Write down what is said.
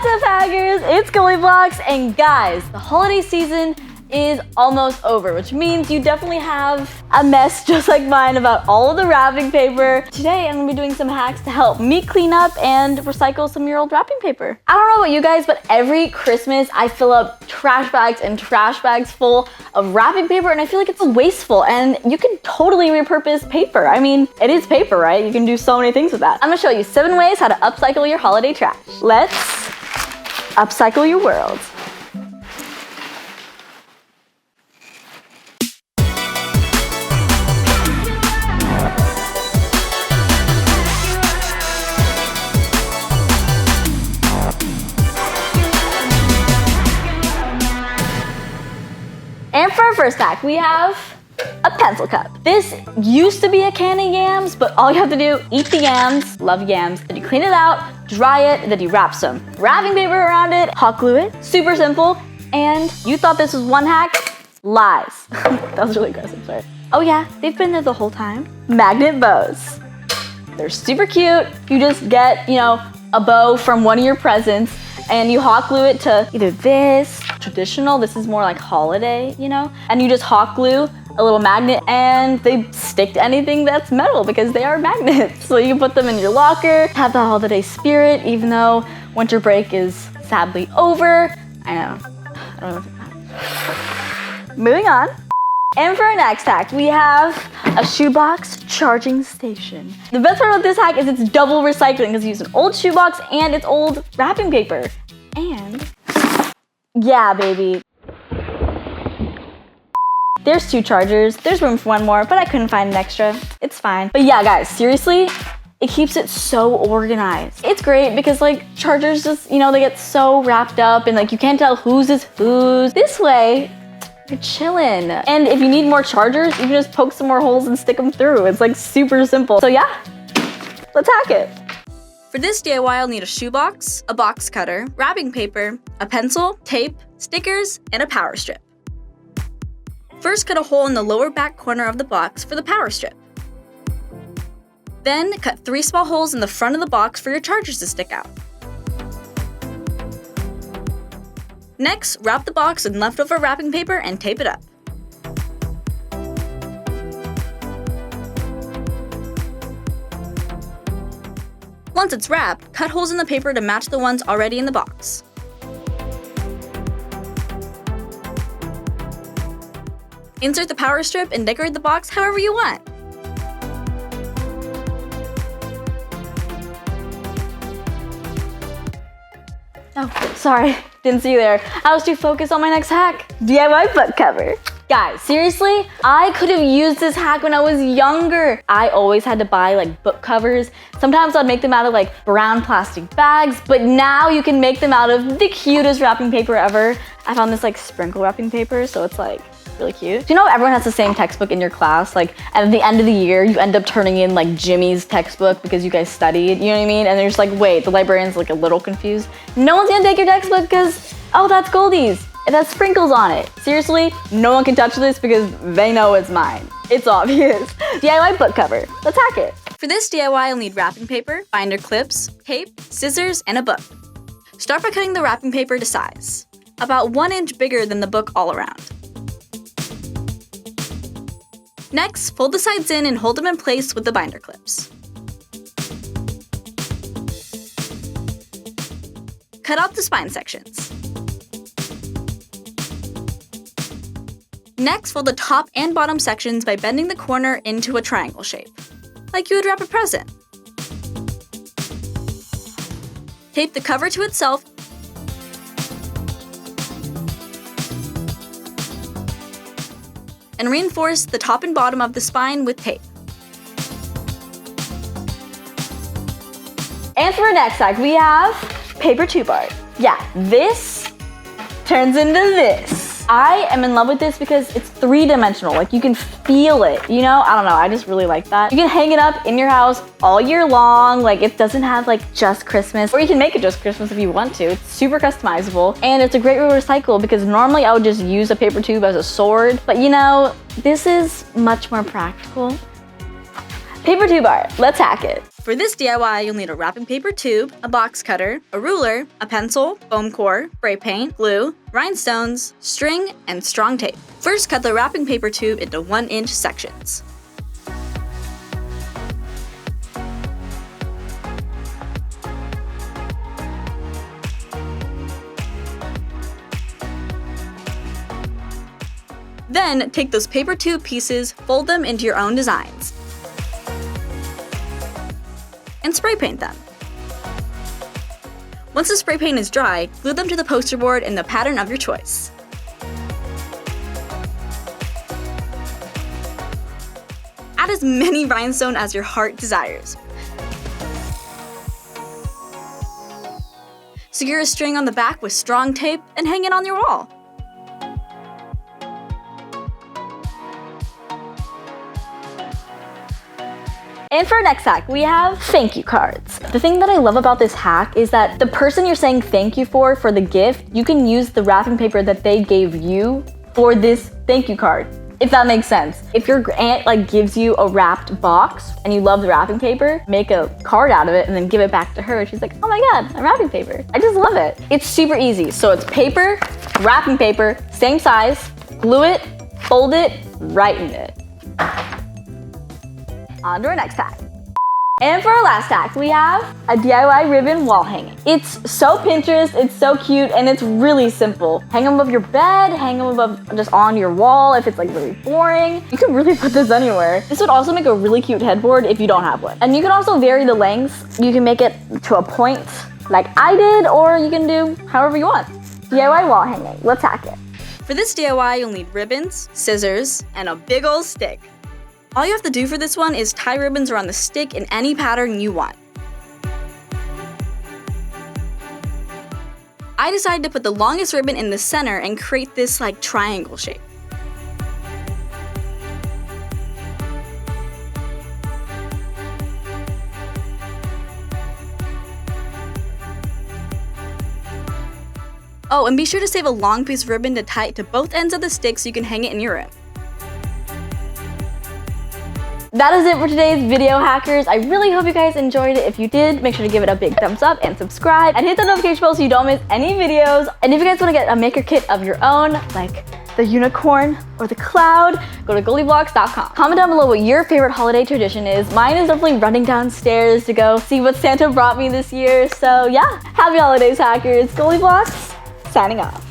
What's up, hackers? It's GoldieBlox, and guys, the holiday season is almost over, which means you definitely have a mess just like mine about all of the wrapping paper. Today, I'm gonna be doing some hacks to help me clean up and recycle some of your old wrapping paper. I don't know about you guys, but every Christmas, I fill up trash bags and trash bags full of wrapping paper, and I feel like it's wasteful, and you can totally repurpose paper. I mean, it is paper, right? You can do so many things with that. I'm gonna show you 7 ways how to upcycle your holiday trash. Let's upcycle your world. And for our first hack, we have a pencil cup. This used to be a can of yams, but all you have to do, eat the yams, love yams, then you clean it out, dry it, and then you wrap some wrapping paper around it, hot glue it. Super simple. And you thought this was one hack? Lies. That was really aggressive, sorry. Oh yeah, they've been there the whole time. Magnet bows. They're super cute. You just get, a bow from one of your presents, and you hot glue it to either this, traditional, this is more like holiday, and you just hot glue a little magnet and they stick to anything that's metal because they are magnets. So you can put them in your locker, have the holiday spirit, even though winter break is sadly over. I don't know. Moving on. And for our next hack, we have a Shoebox charging station. The best part about this hack is it's double recycling because you use an old shoebox and it's old wrapping paper. And yeah, baby. There's 2 chargers. There's room for one more, but I couldn't find an extra. It's fine. But yeah, guys, seriously, it keeps it so organized. It's great because chargers just, they get so wrapped up and you can't tell whose is whose. This way, you're chilling. And if you need more chargers, you can just poke some more holes and stick them through. It's super simple. So yeah, let's hack it. For this DIY, I'll need a shoebox, a box cutter, wrapping paper, a pencil, tape, stickers, and a power strip. First, cut a hole in the lower back corner of the box for the power strip. Then, cut 3 small holes in the front of the box for your chargers to stick out. Next, wrap the box in leftover wrapping paper and tape it up. Once it's wrapped, cut holes in the paper to match the ones already in the box. Insert the power strip and decorate the box however you want. Oh, sorry, didn't see you there. I was too focused on my next hack, DIY book cover. Guys, seriously, I could have used this hack when I was younger. I always had to buy book covers. Sometimes I'd make them out of brown plastic bags, but now you can make them out of the cutest wrapping paper ever. I found this sprinkle wrapping paper, so it's really cute. Do you know everyone has the same textbook in your class? And at the end of the year, you end up turning in Jimmy's textbook because you guys studied, you know what I mean? And they're just wait, the librarian's a little confused. No one's gonna take your textbook because, oh, that's Goldie's. It has sprinkles on it. Seriously, no one can touch this because they know it's mine. It's obvious. DIY book cover. Let's hack it. For this DIY, I'll need wrapping paper, binder clips, tape, scissors, and a book. Start by cutting the wrapping paper to size, about 1 inch bigger than the book all around. Next, fold the sides in and hold them in place with the binder clips. Cut out the spine sections. Next, fold the top and bottom sections by bending the corner into a triangle shape, like you would wrap a present. Tape the cover to itself and reinforce the top and bottom of the spine with tape. And for our next hack, we have paper 2-bar. Yeah, this turns into this. I am in love with this because it's 3-dimensional. You can feel it, I don't know, I just really like that. You can hang it up in your house all year long. It doesn't have just Christmas, or you can make it just Christmas if you want to. It's super customizable, and it's a great way to recycle because normally I would just use a paper tube as a sword, but this is much more practical. Paper 2-bar, let's hack it. For this DIY, you'll need a wrapping paper tube, a box cutter, a ruler, a pencil, foam core, spray paint, glue, rhinestones, string, and strong tape. First, cut the wrapping paper tube into 1-inch sections. Then, take those paper tube pieces, fold them into your own designs, and spray paint them. Once the spray paint is dry, glue them to the poster board in the pattern of your choice. Add as many rhinestones as your heart desires. Secure a string on the back with strong tape and hang it on your wall. And for our next hack, we have thank you cards. The thing that I love about this hack is that the person you're saying thank you for the gift, you can use the wrapping paper that they gave you for this thank you card, if that makes sense. If your aunt gives you a wrapped box and you love the wrapping paper, make a card out of it and then give it back to her. She's like, oh my God, a wrapping paper. I just love it. It's super easy. So it's paper, wrapping paper, same size, glue it, fold it, write in it. On to our next hack. And for our last hack, we have a DIY ribbon wall hanging. It's so Pinterest, it's so cute, and it's really simple. Hang them above your bed, hang them above just on your wall if it's really boring. You can really put this anywhere. This would also make a really cute headboard if you don't have one. And you can also vary the lengths. You can make it to a point like I did, or you can do however you want. DIY wall hanging, let's hack it. For this DIY, you'll need ribbons, scissors, and a big ol' stick. All you have to do for this one is tie ribbons around the stick in any pattern you want. I decided to put the longest ribbon in the center and create this triangle shape. Oh, and be sure to save a long piece of ribbon to tie it to both ends of the stick so you can hang it in your room. That is it for today's video, hackers. I really hope you guys enjoyed it. If you did, make sure to give it a big thumbs up and subscribe and hit the notification bell so you don't miss any videos. And if you guys want to get a maker kit of your own, like the unicorn or the cloud, go to GoldieBlox.com. Comment down below what your favorite holiday tradition is. Mine is definitely running downstairs to go see what Santa brought me this year. So yeah, happy holidays, hackers. GoldieBlox, signing off.